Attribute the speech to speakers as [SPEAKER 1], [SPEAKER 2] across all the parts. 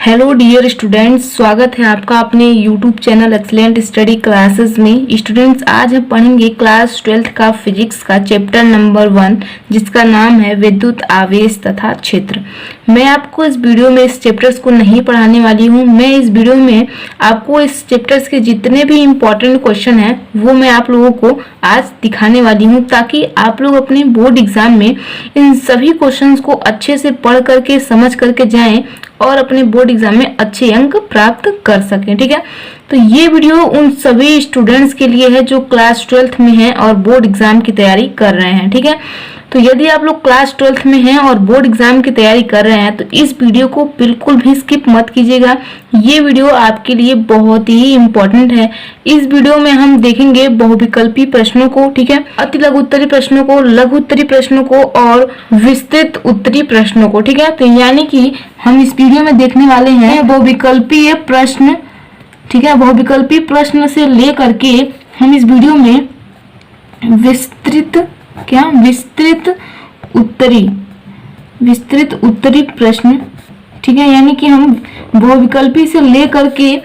[SPEAKER 1] Hello dear students, स्वागत है आपका अपने YouTube channel excellent study classes में। स्टूडेंट्स, आज हम पढ़ेंगे क्लास 12th का फिजिक्स का चैप्टर नंबर 1, जिसका नाम है विद्युत आवेश तथा क्षेत्र। मैं आपको इस वीडियो में इस चैप्टर्स को नहीं पढ़ाने वाली हूँ। मैं इस वीडियो में आपको इस चैप्टर्स के जितने भी इम्पोर्टेंट क्वेश्चन हैं वो मैं आप लोगों को आज दिखाने वाली हूँ, ताकि आप लोग अपने बोर्ड एग्जाम में इन सभी क्वेश्चंस को अच्छे से पढ़ करके समझ करके जाएं और अपने बोर्ड एग्जाम में अच्छे अंक प्राप्त कर सकें। ठीक है, तो ये वीडियो उन सभी स्टूडेंट्स के लिए है जो क्लास 12th में हैं और बोर्ड एग्जाम की तैयारी कर रहे हैं। ठीक है, तो यदि आप लोग क्लास 12th में हैं और बोर्ड एग्जाम की तैयारी कर रहे हैं तो इस वीडियो को बिल्कुल भी स्किप मत कीजिएगा। ये वीडियो आपके लिए बहुत ही इम्पोर्टेंट है। इस वीडियो में हम देखेंगे बहुविकल्पी प्रश्नों को, ठीक है, अति लघु उत्तरी प्रश्नों को, लघु उत्तरी प्रश्नों को और विस्तृत उत्तरी प्रश्नों को। ठीक है, तो यानी कि हम इस वीडियो में देखने वाले हैं बहुविकल्पी प्रश्न। ठीक है, बहुविकल्पी प्रश्न से लेकर के हम इस वीडियो में विस्तृत उत्तरी प्रश्न, ठीक है, यानी कि हम बहुविकल्पी से लेकर के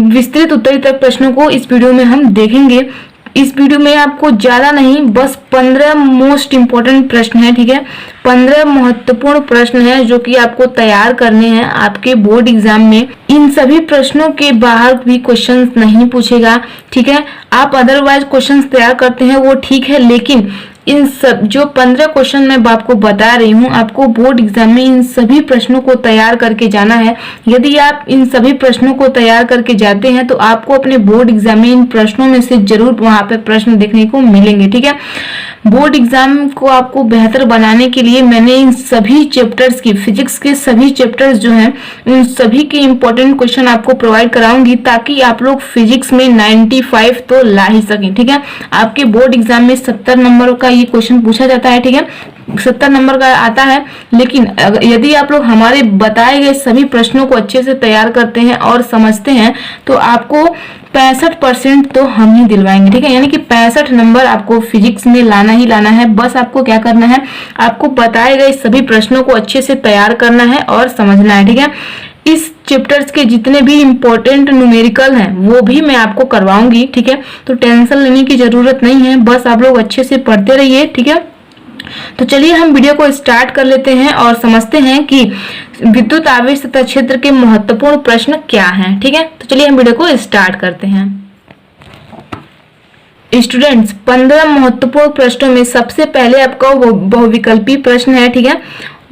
[SPEAKER 1] विस्तृत उत्तरी तक प्रश्नों को इस वीडियो में हम देखेंगे। इस वीडियो में आपको ज्यादा नहीं, बस 15 मोस्ट इंपोर्टेंट प्रश्न है। ठीक है, 15 महत्वपूर्ण प्रश्न है जो कि आपको तैयार करने हैं आपके बोर्ड एग्जाम में। इन सभी प्रश्नों के बाहर भी क्वेश्चंस नहीं पूछेगा। ठीक है, आप अदरवाइज क्वेश्चंस तैयार करते हैं वो ठीक है, लेकिन इन सब जो 15 क्वेश्चन मैं आपको बता रही हूँ, आपको बोर्ड एग्जाम में इन सभी प्रश्नों को तैयार करके जाना है। यदि आप इन सभी प्रश्नों को तैयार करके जाते हैं तो आपको अपने बोर्ड एग्जाम में इन प्रश्नों में से जरूर वहां पे प्रश्न देखने को मिलेंगे। ठीक है, बोर्ड एग्जाम को आपको बेहतर बनाने के लिए मैंने इन सभी चैप्टर्स की, फिजिक्स के सभी चैप्टर्स जो हैं उन सभी के इंपॉर्टेंट क्वेश्चन आपको प्रोवाइड कराऊंगी, ताकि आप लोग फिजिक्स में 95 तो ला ही सकें। ठीक है, आपके बोर्ड एग्जाम में 70 नंबर का ये क्वेश्चन पूछा जाता है। ठीक है, 70 नंबर का आता है, लेकिन यदि आप लोग हमारे बताए गए सभी प्रश्नों को अच्छे से तैयार करते हैं और समझते हैं तो आपको 65% तो हम ही दिलवाएंगे। ठीक है, यानी कि 65 नंबर आपको फिजिक्स में लाना ही लाना है। बस आपको क्या करना है, आपको बताए गए सभी प्रश्नों को अच्छे से तैयार करना है और समझना है। ठीक है, इस चैप्टर्स के जितने भी इम्पोर्टेंट न्यूमेरिकल हैं वो भी मैं आपको करवाऊंगी। ठीक है, तो टेंशन लेने की जरूरत नहीं है, बस आप लोग अच्छे से पढ़ते रहिए। ठीक है, तो चलिए हम वीडियो को स्टार्ट कर लेते हैं और समझते हैं कि विद्युत आवेश तथा क्षेत्र के महत्वपूर्ण प्रश्न क्या हैं। ठीक है, तो चलिए हम वीडियो को स्टार्ट करते हैं। स्टूडेंट्स, 15 महत्वपूर्ण प्रश्नों में सबसे पहले आपका बहुविकल्पी प्रश्न है। ठीक है,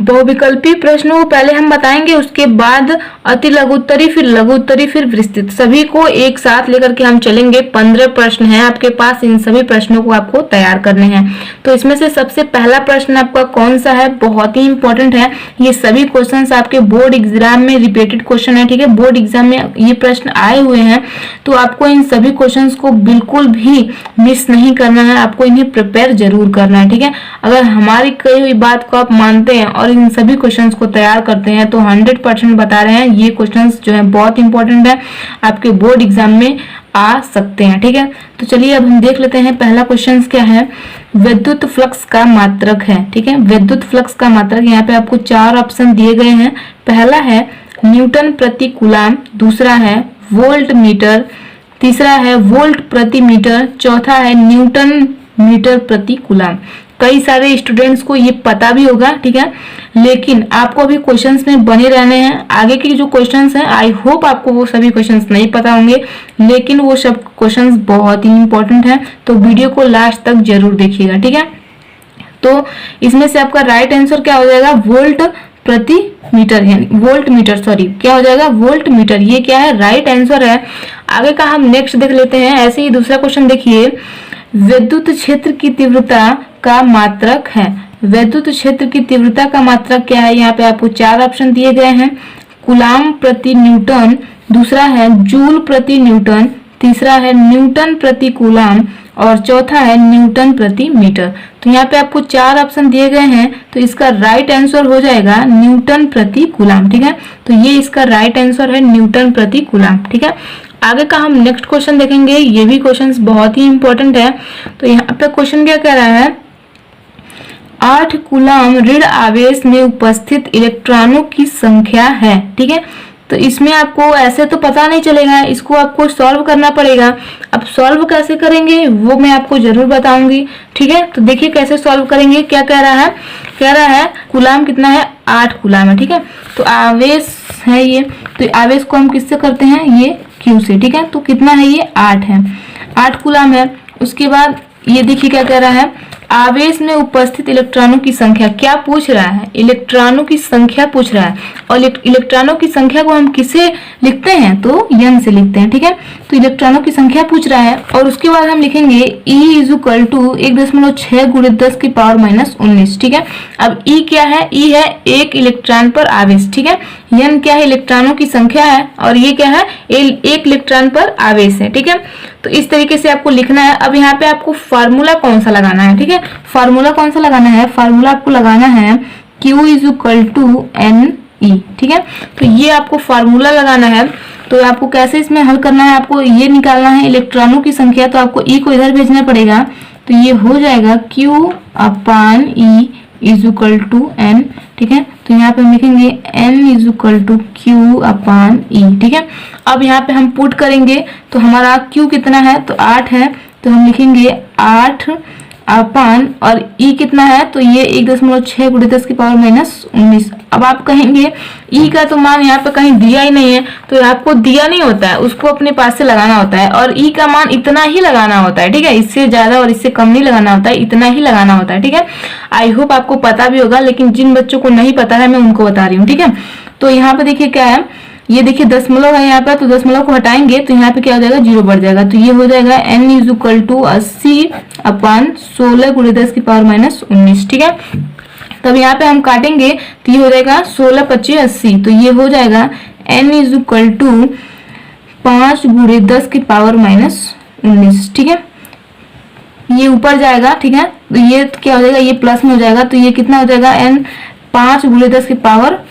[SPEAKER 1] बहुविकल्पी प्रश्नों को पहले हम बताएंगे, उसके बाद अति लघु उत्तरी, फिर लघु उत्तरी, फिर विस्तृत, सभी को एक साथ लेकर के हम चलेंगे। 15 प्रश्न हैं आपके पास, इन सभी प्रश्नों को आपको तैयार करने हैं। तो इसमें से सबसे पहला प्रश्न आपका कौन सा है, बहुत ही इंपॉर्टेंट है। ये सभी क्वेश्चंस आपके बोर्ड एग्जाम में रिपीटेड क्वेश्चन है। ठीक है, बोर्ड एग्जाम में ये प्रश्न आए हुए हैं, तो आपको इन सभी क्वेश्चन को बिल्कुल भी मिस नहीं करना है, आपको इन्हें प्रिपेयर जरूर करना है। ठीक है, अगर हमारी कही हुई बात को आप मानते हैं और इन सभी क्वेश्चंस को तैयार करते हैं तो 100% बता रहे हैं ये क्वेश्चंस जो है बहुत इंपॉर्टेंट है, आपके बोर्ड एग्जाम में आ सकते हैं। ठीक है, तो चलिए अब हम देख लेते हैं पहला क्वेश्चन क्या है। विद्युत फ्लक्स का मात्रक है। ठीक है, विद्युत फ्लक्स का मात्रक, यहाँ पे आपको 4 ऑप्शन दिए गए हैं। पहला है न्यूटन प्रति कूलाम, दूसरा है वोल्ट मीटर, तीसरा है वोल्ट प्रति मीटर, चौथा है न्यूटन मीटर प्रति कूलाम। कई सारे स्टूडेंट्स को ये पता भी होगा। ठीक है, लेकिन आपको अभी क्वेश्चंस में बने रहने हैं। आगे के जो क्वेश्चंस हैं आई होप आपको वो सभी क्वेश्चंस नहीं पता होंगे, लेकिन वो सब क्वेश्चंस बहुत ही इंपॉर्टेंट हैं, तो वीडियो को लास्ट तक जरूर देखिएगा। ठीक है, तो इसमें से आपका राइट आंसर क्या हो जाएगा, वोल्ट प्रति मीटर, यानी वोल्ट मीटर, सॉरी क्या हो जाएगा, वोल्ट मीटर। ये क्या है, राइट आंसर है। आगे का हम नेक्स्ट देख लेते हैं। ऐसे ही दूसरा क्वेश्चन देखिए, विद्युत क्षेत्र की तीव्रता का मात्रक है। विद्युत क्षेत्र की तीव्रता का मात्रक क्या है, यहाँ पे आपको 4 ऑप्शन दिए गए हैं। कूलाम प्रति न्यूटन, दूसरा है जूल प्रति न्यूटन, तीसरा है न्यूटन प्रति कूलाम और चौथा है न्यूटन प्रति मीटर। तो यहाँ पे आपको 4 ऑप्शन दिए गए हैं, तो इसका राइट आंसर हो जाएगा न्यूटन प्रति कूलाम। ठीक है, तो ये इसका राइट आंसर है न्यूटन प्रति कूलाम। ठीक है, आगे का हम नेक्स्ट क्वेश्चन देखेंगे। ये भी क्वेश्चन बहुत ही इंपॉर्टेंट है। तो यहाँ पे क्वेश्चन क्या कह रहा है, 8 कूलम ऋण आवेश में उपस्थित इलेक्ट्रॉनों की संख्या है। ठीक है, तो इसमें आपको ऐसे तो पता नहीं चलेगा, इसको आपको सॉल्व करना पड़ेगा। अब सॉल्व कैसे करेंगे वो मैं आपको जरूर बताऊंगी। ठीक है, तो देखिए कैसे सॉल्व करेंगे। क्या कह रहा है, कह रहा है कूलम कितना है, 8 कूलम है। ठीक है, तो आवेश है ये, तो आवेश को हम किससे करते हैं, ये Q से। ठीक है, तो कितना है ये 8 है, 8 कूलम है। उसके बाद ये देखिए क्या कह रहा है, आवेश में उपस्थित इलेक्ट्रॉनों की संख्या। क्या पूछ रहा है, इलेक्ट्रॉनों की संख्या पूछ रहा है। और इलेक्ट्रॉनों की संख्या को हम किससे लिखते हैं, तो n से लिखते हैं। ठीक है, तो इलेक्ट्रॉनों की संख्या पूछ रहा है। और उसके बाद हम लिखेंगे E इक्वल टू 1.6 गुणे 10 की पावर -19। ठीक है, अब E क्या है, E है 1 इलेक्ट्रॉन पर आवेश। ठीक है, n क्या है, इलेक्ट्रॉनों की संख्या है, और ये क्या है, 1 इलेक्ट्रॉन पर आवेश है। ठीक है, तो इस तरीके से आपको लिखना है। अब यहाँ पे आपको फार्मूला कौन सा लगाना है, ठीक है, फार्मूला कौन सा लगाना है, फार्मूला आपको लगाना है Q इक्वल टू NE। ठीक है, तो ये आपको फार्मूला लगाना है। तो आपको कैसे इसमें हल करना है, आपको ये निकालना है इलेक्ट्रॉनों की संख्या, तो आपको E को इधर भेजना पड़ेगा। तो ये हो जाएगा Q upon E is equal to N। ठीक है, तो यहाँ पे हम लिखेंगे N is equal to Q upon E। ठीक है, अब यहाँ पे हम पुट करेंगे, तो हमारा Q कितना है, तो 8 है, तो हम लिखेंगे 8 अपान, और E कितना है, तो ये 1.6 गुणे 10 की पावर -19। अब आप कहेंगे E का तो मान यहाँ पे कहीं दिया ही नहीं है, तो आपको दिया नहीं होता है, उसको अपने पास से लगाना होता है, और E का मान इतना ही लगाना होता है। ठीक है, इससे ज्यादा और इससे कम नहीं लगाना होता है, इतना ही लगाना होता है। ठीक है, आई होप आपको पता भी होगा, लेकिन जिन बच्चों को नहीं पता है मैं उनको बता रही हूँ। ठीक है, तो यहाँ पे देखिए क्या है, ये देखिए दशमलव है यहाँ पे, तो दशमलव को हटाएंगे तो यहाँ पे क्या हो जाएगा, 0 बढ़ जाएगा। तो ये हो जाएगा N इज इक्वल टू 80 अपान 16 गुणे 10 की पावर -19। ठीक है, तब यहाँ पे हम काटेंगे तो ये हो जाएगा 16 25 80, तो ये हो जाएगा N इज इक्वल टू 5 गुणे 10 की पावर -19। ठीक है, ये ऊपर जाएगा। ठीक है, तो ये क्या हो जाएगा, ये प्लस में हो जाएगा, तो ये कितना हो जाएगा, N 5 गुणे 10 की पावर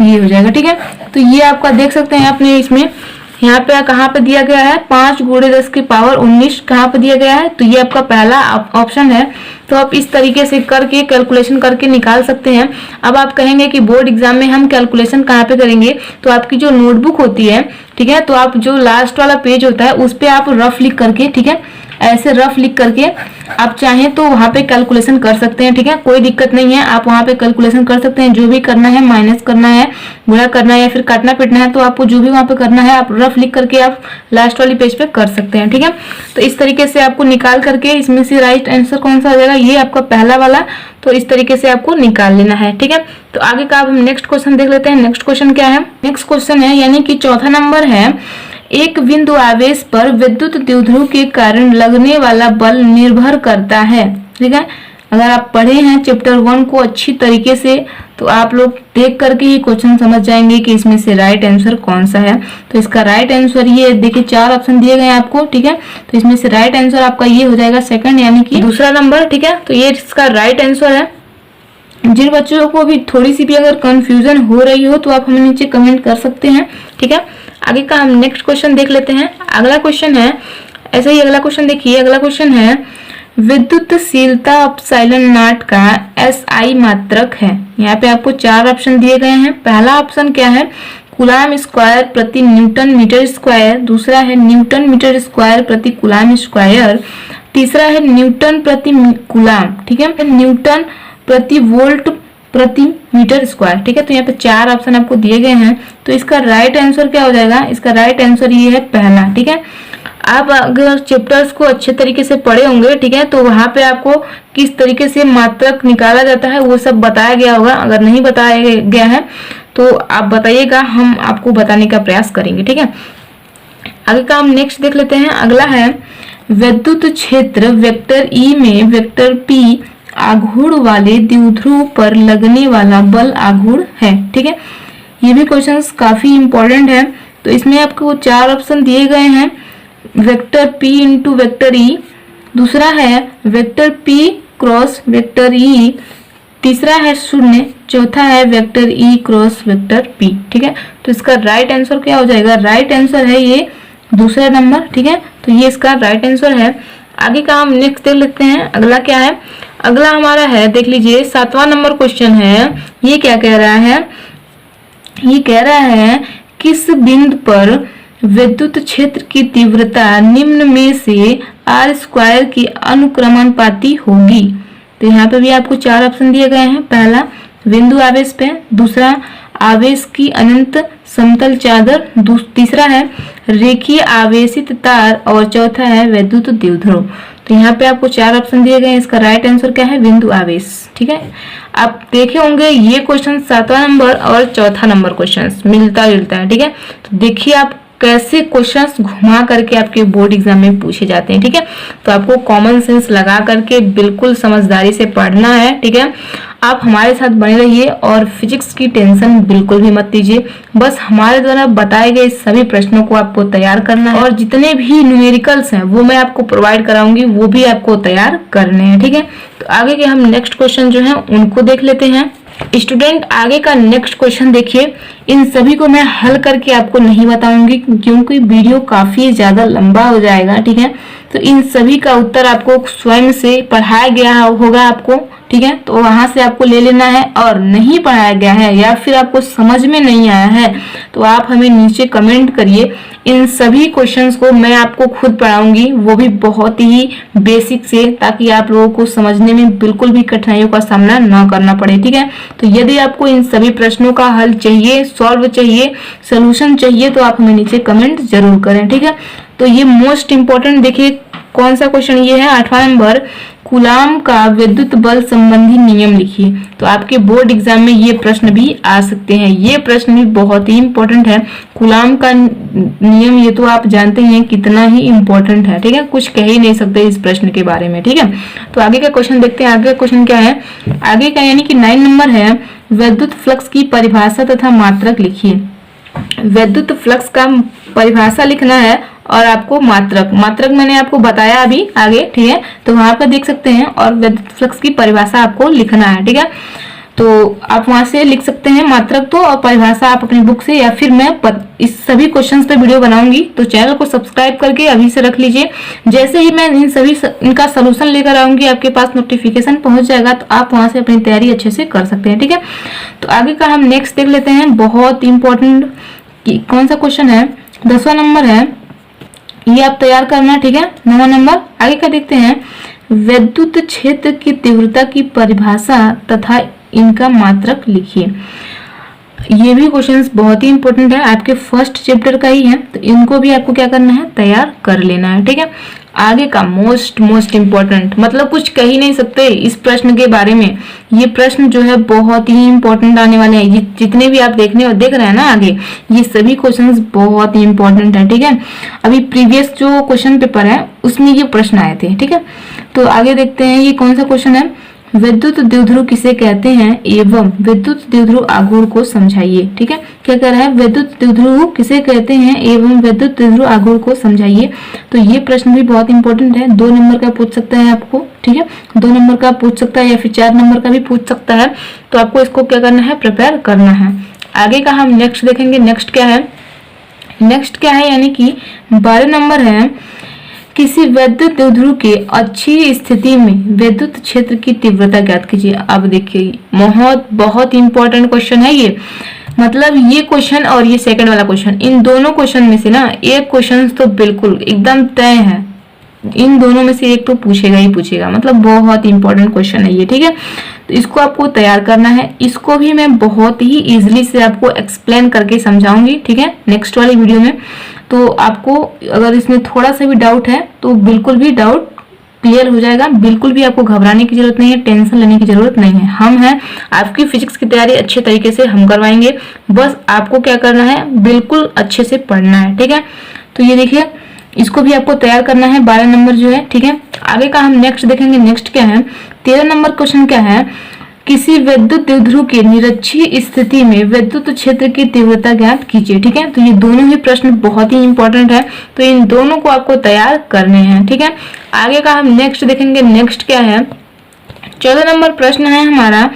[SPEAKER 1] ये हो जाएगा। ठीक है, तो ये आपका देख सकते हैं आपने इसमें, यहाँ पे कहाँ पे दिया गया है, 5 गुणे 10 की पावर 19 कहाँ पे दिया गया है, तो ये आपका पहला ऑप्शन है। तो आप इस तरीके से करके कैलकुलेशन करके निकाल सकते हैं। अब आप कहेंगे कि बोर्ड एग्जाम में हम कैलकुलेशन कहाँ पे करेंगे, तो आपकी जो नोटबुक होती है, ठीक है, तो आप जो लास्ट वाला पेज होता है उस पे आप रफ लिख करके, ठीक है, ऐसे रफ लिख करके आप चाहें तो वहां पे कैलकुलेशन कर सकते हैं। ठीक है, कोई दिक्कत नहीं है, आप वहां पे कैलकुलेशन कर सकते हैं। जो भी करना है, माइनस करना है, गुणा करना है, या फिर काटना पीटना है, तो आपको जो भी वहां पे करना है आप रफ लिख करके आप लास्ट वाली पेज पे कर सकते हैं। ठीक है, तो इस तरीके से आपको निकाल करके इसमें से राइट आंसर कौन सा हो जाएगा, ये आपका पहला वाला, तो इस तरीके से आपको निकाल लेना है। ठीक है, तो आगे का अब हम नेक्स्ट क्वेश्चन देख लेते हैं। नेक्स्ट क्वेश्चन क्या है, नेक्स्ट क्वेश्चन है यानी कि चौथा नंबर है, एक बिंदु आवेश पर विद्युत द्विध्रुव के कारण लगने वाला बल निर्भर करता है। ठीक है, अगर आप पढ़े हैं चैप्टर 1 को अच्छी तरीके से, तो आप लोग देख करके ही क्वेश्चन समझ जाएंगे कि इसमें से राइट आंसर कौन सा है। तो इसका राइट आंसर ये देखिए, 4 ऑप्शन दिए गए हैं आपको। ठीक है, तो इसमें से राइट आंसर आपका ये हो जाएगा सेकंड, यानी कि दूसरा नंबर। ठीक है, तो ये इसका राइट आंसर है। जिन बच्चों को भी थोड़ी सी भी अगर कंफ्यूजन हो रही हो तो आप हमें नीचे कमेंट कर सकते हैं। ठीक है, आगे का हम नेक्स्ट क्वेश्चन देख लेते हैं। अगला क्वेश्चन है, ऐसे ही अगला क्वेश्चन देखिए। अगला क्वेश्चन है, विद्युतशीलता एप्सिलॉन नॉट का SI मात्रक है। यहाँ पे आपको 4 ऑप्शन दिए गए हैं। पहला ऑप्शन क्या है, कूलम स्क्वायर प्रति न्यूटन मीटर स्क्वायर। दूसरा है न्यूटन मीटर स्क्वायर प्रति कूलम स्क्वायर। तीसरा है न्यूटन प्रति कूलम। ठीक है, न्यूटन प्रति वोल्ट प्रति मीटर स्क्वायर। ठीक है, तो यहाँ पे 4 ऑप्शन आपको दिए गए हैं। तो इसका राइट आंसर क्या हो जाएगा, इसका राइट आंसर ये है पहला। ठीक है, आप अगर चैप्टर्स को अच्छे तरीके से पढ़े होंगे, ठीक है, तो वहां पे आपको किस तरीके से मात्रक निकाला जाता है वो सब बताया गया होगा। अगर नहीं बताया गया है तो आप बताइएगा, हम आपको बताने का प्रयास करेंगे। ठीक है, आगे का हम नेक्स्ट देख लेते हैं। अगला है, विद्युत क्षेत्र वेक्टर E में वेक्टर P आघूर्ण वाले द्विध्रुव पर लगने वाला बल आघूर्ण है। ठीक है, ये भी क्वेश्चंस काफी इंपॉर्टेंट है। तो इसमें आपको 4 ऑप्शन दिए गए हैं, vector P into vector E। दूसरा है vector P cross vector E। तीसरा है 0। चौथा है vector E cross vector P। ठीक है, तो इसका राइट आंसर क्या हो जाएगा, राइट आंसर है ये दूसरा नंबर। ठीक है, तो ये इसका राइट आंसर है। आगे का हम नेक्स्ट देख लेते हैं। अगला क्या है, अगला हमारा है, देख लीजिए 7वां नंबर क्वेश्चन है। ये क्या कह रहा है, ये कह रहा है किस बिंदु पर विद्युत क्षेत्र की तीव्रता निम्न में से आर स्क्वायर की अनुक्रमणपाती होगी। तो यहाँ पे भी आपको 4 ऑप्शन दिए गए हैं। पहला बिंदु आवेश पे, दूसरा आवेश की अनंत समतल चादर, तीसरा है रेखीय आवेशित तार और चौथा है विद्युत द्विध्रुव। तो यहाँ पे आपको 4 ऑप्शन दिए गए हैं। इसका राइट आंसर क्या है, बिंदु आवेश। ठीक है, आप देखे होंगे ये क्वेश्चन 7वां नंबर और चौथा नंबर क्वेश्चन मिलता जुलता है। ठीक है, तो देखिए आप कैसे क्वेश्चंस घुमा करके आपके बोर्ड एग्जाम में पूछे जाते हैं। ठीक है, तो आपको कॉमन सेंस लगा करके बिल्कुल समझदारी से पढ़ना है। ठीक है, आप हमारे साथ बने रहिए और फिजिक्स की टेंशन बिल्कुल भी मत लीजिए। बस हमारे द्वारा बताए गए सभी प्रश्नों को आपको तैयार करना है और जितने भी न्यूमेरिकल्स हैं वो मैं आपको प्रोवाइड कराऊंगी, वो भी आपको तैयार करने हैं। ठीक है, तो आगे के हम नेक्स्ट क्वेश्चन जो है उनको देख लेते हैं। स्टूडेंट आगे का नेक्स्ट क्वेश्चन देखिए। इन सभी को मैं हल करके आपको नहीं बताऊंगी क्योंकि वीडियो काफी ज्यादा लंबा हो जाएगा। ठीक है, तो इन सभी का उत्तर आपको स्वयं से पढ़ाया गया होगा आपको। ठीक है, तो वहां से आपको ले लेना है, और नहीं पढ़ाया गया है या फिर आपको समझ में नहीं आया है तो आप हमें नीचे कमेंट करिए। इन सभी क्वेश्चंस को मैं आपको खुद पढ़ाऊंगी, वो भी बहुत ही बेसिक से, ताकि आप लोगों को समझने में बिल्कुल भी कठिनाइयों का सामना ना करना पड़े। ठीक है, तो यदि आपको इन सभी प्रश्नों का हल चाहिए, सॉल्व चाहिए, सोल्यूशन चाहिए तो आप हमें नीचे कमेंट जरूर करें। ठीक है, तो ये मोस्ट इंपॉर्टेंट देखिए कौन सा क्वेश्चन ये है, 8वां नंबर, कूलाम का विद्युत बल संबंधी नियम लिखिए। तो आपके बोर्ड एग्जाम में ये प्रश्न भी आ सकते हैं। ये प्रश्न भी बहुत ही इंपॉर्टेंट है। कूलाम का नियम ये तो आप जानते हैं कितना ही इंपॉर्टेंट है। ठीक है, कुछ कह ही नहीं सकते इस प्रश्न के बारे में। ठीक है, तो आगे का क्वेश्चन देखते हैं। आगे का क्वेश्चन क्या है, आगे का यानी कि 9 नंबर है, विद्युत फ्लक्स की परिभाषा तथा मात्रक लिखिए। विद्युत फ्लक्स का परिभाषा लिखना है और आपको मात्रक मैंने आपको बताया अभी आगे। ठीक है, तो वहां पर देख सकते हैं, और विद्युत फ्लक्स की परिभाषा आपको लिखना है। ठीक है, तो आप वहां से लिख सकते हैं मात्रक तो, और परिभाषा आप अपनी बुक से, या फिर मैं इस सभी क्वेश्चंस पे वीडियो बनाऊंगी, तो चैनल को सब्सक्राइब करके अभी से रख लीजिए। जैसे ही मैं इनका सोल्यूशन लेकर आऊंगी आपके पास नोटिफिकेशन पहुंच जाएगा, तो आप वहां से अपनी तैयारी अच्छे से कर सकते हैं। ठीक है, तो आगे का हम नेक्स्ट देख लेते हैं। बहुत इंपॉर्टेंट कौन सा क्वेश्चन है, 10वां नंबर है, ये आप तैयार करना। ठीक है, 9वां नंबर आगे का देखते हैं। विद्युत क्षेत्र की तीव्रता की परिभाषा तथा इनका मात्रक लिखिए। ये भी क्वेश्चंस बहुत ही इंपॉर्टेंट है, आपके फर्स्ट चैप्टर का ही है, तो इनको भी आपको क्या करना है, तैयार कर लेना है। ठीक है, आगे का मोस्ट इम्पोर्टेंट, मतलब कुछ कह ही नहीं सकते इस प्रश्न के बारे में। ये प्रश्न जो है बहुत ही इम्पोर्टेंट आने वाले हैं। ये जितने भी आप देख रहे हैं ना आगे, ये सभी क्वेश्चंस बहुत ही इम्पोर्टेंट है। ठीक है, अभी प्रीवियस जो क्वेश्चन पेपर है उसमें ये प्रश्न आए थे। ठीक है, तो आगे देखते हैं ये कौन सा क्वेश्चन है, विद्युत द्विध्रुव किसे कहते हैं एवं विद्युत द्विध्रुव आघूर्ण को समझाइए। ठीक है, क्या कह रहा है, विद्युत द्विध्रुव किसे कहते हैं एवं विद्युत द्विध्रुव आघूर्ण को समझाइए। तो ये प्रश्न भी बहुत इंपॉर्टेंट है, 2 नंबर का पूछ सकता है आपको। ठीक है, 2 नंबर का पूछ सकता है या फिर 4 नंबर का भी पूछ सकता है, तो आपको इसको क्या करना है, प्रिपेयर करना है। आगे का हम नेक्स्ट देखेंगे। नेक्स्ट क्या है यानी कि 12 नंबर है, किसी विद्युत द्विध्रुव के अच्छी स्थिति में विद्युत क्षेत्र की तीव्रता ज्ञात कीजिए। अब देखिए बहुत इंपॉर्टेंट क्वेश्चन है ये, मतलब ये क्वेश्चन और ये सेकंड वाला क्वेश्चन, इन दोनों क्वेश्चन में से ना एक क्वेश्चन तो बिल्कुल एकदम तय है, इन दोनों में से एक तो पूछेगा ही पूछेगा, मतलब बहुत इंपॉर्टेंट क्वेश्चन है ये। ठीक है, तो इसको आपको तैयार करना है। इसको भी मैं बहुत ही इजीली से आपको एक्सप्लेन करके समझाऊंगी। ठीक है, नेक्स्ट वाली वीडियो में। तो आपको अगर इसमें थोड़ा सा भी डाउट है तो बिल्कुल भी डाउट क्लियर हो जाएगा। बिल्कुल भी आपको घबराने की जरूरत नहीं है, टेंशन लेने की जरूरत नहीं है। हम हैं, आपकी फिजिक्स की तैयारी अच्छे तरीके से हम करवाएंगे। बस आपको क्या करना है, बिल्कुल अच्छे से पढ़ना है। ठीक है, तो ये देखिए इसको भी आपको तैयार करना है, 12 नंबर जो है। ठीक है, आगे का हम नेक्स्ट देखेंगे। नेक्स्ट क्या है, 13 नंबर क्वेश्चन क्या है, किसी विद्युत द्विध्रुव के निरक्षीय स्थिति में विद्युत क्षेत्र की तीव्रता ज्ञात कीजिए। ठीक है, तो ये दोनों ही प्रश्न बहुत ही इंपॉर्टेंट है, तो इन दोनों को आपको तैयार करने हैं। ठीक है, आगे का हम नेक्स्ट देखेंगे। नेक्स्ट क्या है, 14 नंबर प्रश्न है हमारा,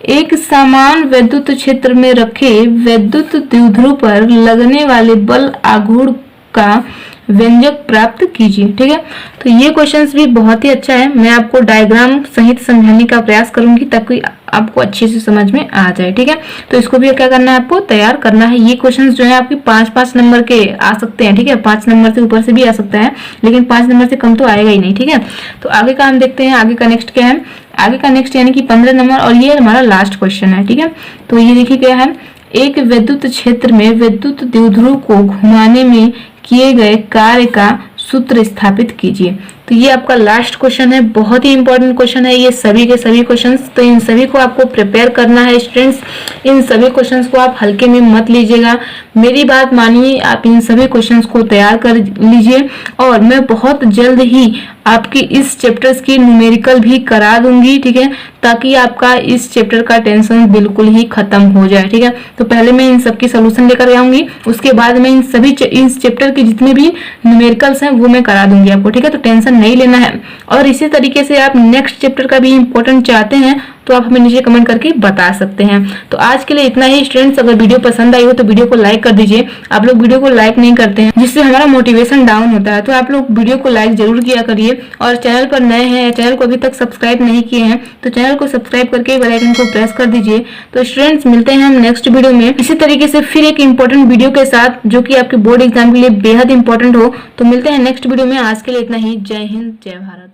[SPEAKER 1] एक समान विद्युत क्षेत्र में रखे विद्युत द्विध्रुव पर लगने वाले बल आघूर्ण का व्यंजक प्राप्त कीजिए। ठीक है, तो ये क्वेश्चंस भी बहुत ही अच्छा है। मैं आपको डायग्राम सहित समझाने का प्रयास करूंगी ताकि आपको अच्छे से समझ में आ जाए। ठीक है, तो इसको भी क्या करना है, आपको तैयार करना है। ये क्वेश्चंस जो है आपके 5-5 नंबर के आ सकते हैं। ठीक है, 5 नंबर से ऊपर से भी आ सकता है, लेकिन 5 नंबर से कम तो आएगा ही नहीं। ठीक है, तो आगे का हम देखते हैं। आगे का नेक्स्ट क्या है, आगे का नेक्स्ट यानी कि 15 नंबर, और ये हमारा लास्ट क्वेश्चन है। ठीक है, तो ये देखिए क्या है, एक विद्युत क्षेत्र में विद्युत द्विध्रुव को घुमाने में किए गए कार्य का सूत्र स्थापित कीजिए। तो ये आपका लास्ट क्वेश्चन है, बहुत ही इंपॉर्टेंट क्वेश्चन है ये सभी के सभी क्वेश्चंस। तो इन सभी को आपको प्रिपेयर करना है स्टूडेंट्स। इन सभी क्वेश्चंस को आप हल्के में मत लीजिएगा, मेरी बात मानिए, आप इन सभी क्वेश्चंस को तैयार कर लीजिए। और मैं बहुत जल्द ही आपकी इस चैप्टर्स की न्यूमेरिकल भी करा दूंगी। ठीक है, ताकि आपका इस चैप्टर का टेंशन बिल्कुल ही खत्म हो जाए। ठीक है, तो पहले मैं इन सबकी सोल्यूशन लेकर आऊंगी, उसके बाद मैं इन सभी इस चैप्टर के जितने भी न्यूमेरिकल्स हैं वो मैं करा दूंगी आपको। ठीक है, तो टेंशन नहीं लेना है। और इसी तरीके से आप नेक्स्ट चैप्टर का भी इंपॉर्टेंट चाहते हैं तो आप हमें नीचे कमेंट करके बता सकते हैं। तो आज के लिए इतना ही स्टूडेंट्स। अगर वीडियो पसंद आई हो तो वीडियो को लाइक कर दीजिए। आप लोग वीडियो को लाइक नहीं करते हैं, जिससे हमारा मोटिवेशन डाउन होता है। तो आप लोग वीडियो को लाइक जरूर किया करिए। और चैनल पर नए हैं, चैनल को अभी तक सब्सक्राइब नहीं किए हैं तो चैनल को सब्सक्राइब करके बेल आइकन को प्रेस कर दीजिए। तो स्टूडेंट्स मिलते हैं हम नेक्स्ट वीडियो में इसी तरीके से फिर एक इंपॉर्टेंट वीडियो के साथ, जो कि आपके बोर्ड एग्जाम के लिए बेहद इंपॉर्टेंट हो। तो मिलते हैं नेक्स्ट वीडियो में। आज के लिए इतना ही। जय हिंद, जय भारत।